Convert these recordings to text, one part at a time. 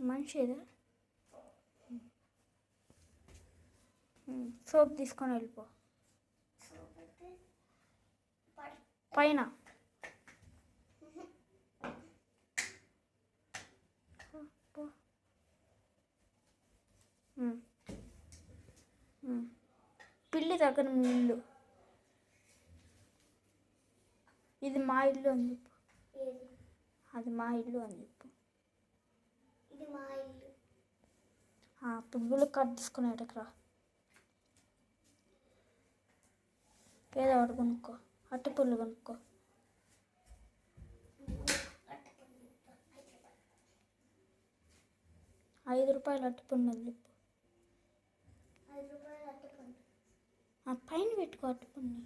మనిషిదా? Soap తీసుకొని వెళ్ళిపో పైన. పిల్లి దగ్గర ఇల్లు, ఇది మా ఇల్లు అని చెప్పు. అది మా ఇల్లు అని చెప్పు. ఇది మా ఇల్లు. పువ్వులు కట్ తీసుకునేటకు రా. ఏదో ఒకటి కొనుక్కో, అట్టపుల్లు కొనుక్కో. ₹5 అట్టపుల్లు అని చెప్పు. ₹5 అట్టపుల్లు. పైన పెట్టుకో అట్టపుల్ని.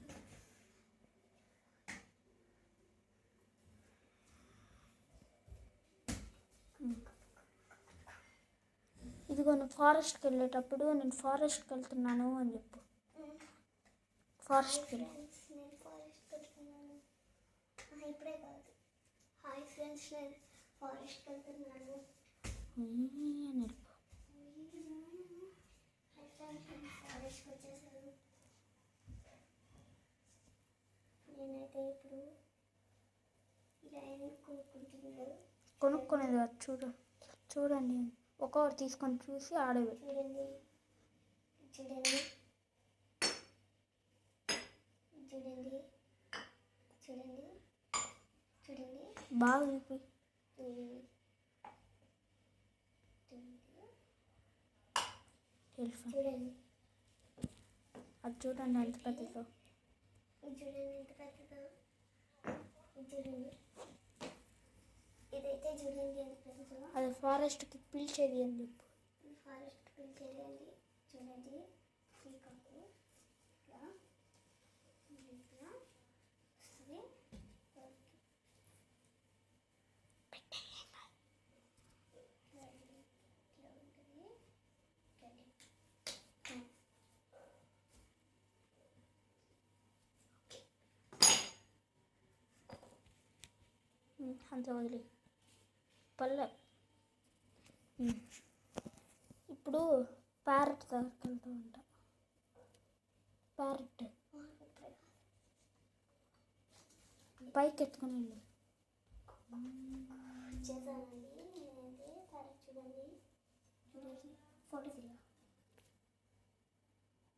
ఇదిగో నువ్వు ఫారెస్ట్కి వెళ్ళేటప్పుడు నేను ఫారెస్ట్కి వెళ్తున్నాను అని చెప్పు. ఫారెస్ట్కి వెళ్ళి నేను ఫారెస్ట్కి వెళ్తున్నాను. ఇప్పుడే కాదు. హాయ్ ఫ్రెండ్స్, నేను ఫారెస్ట్కి వెళ్తున్నాను అని చెప్పు. ఫారెస్ట్కి వచ్చేసాను. నేనైతే ఇప్పుడు ఇలా కొనుక్కుంటున్నాను. కొనుక్కునేది కాదు, చూడండి. ఒక్కొక్కటి తీసుకొని చూసి ఆడబెట్టు. చూడండి చూడండి చూడండి చూడండి చూడండి. బాగా చూపి. చూడండి అది చూడండి ఎంత పెద్దదో. చూడండి ఎంత పెద్దదో. చూడండి ఇదైతే చూడండి ఎంత పెద్దదో. అది ఫారెస్ట్కి పిలిచేది అని చెప్పు. ఫారెస్ట్ పిలిచేది అండి. చూడండి పీకాకు ఇట్లా ఇట్లా వస్తుంది. ఇట్లా ఉంటుంది. అంత వదిలి పల్లె. ఇప్పుడు ప్యారెట్ దగ్గరికి వెళ్తూ ఉంటా. ప్యారెట్ పైకి ఎత్తుకొని వెళ్ళు. చేశానండి నేనైతే. ప్యారెట్ చూడండి చూడండి. ఫోటో తీయ.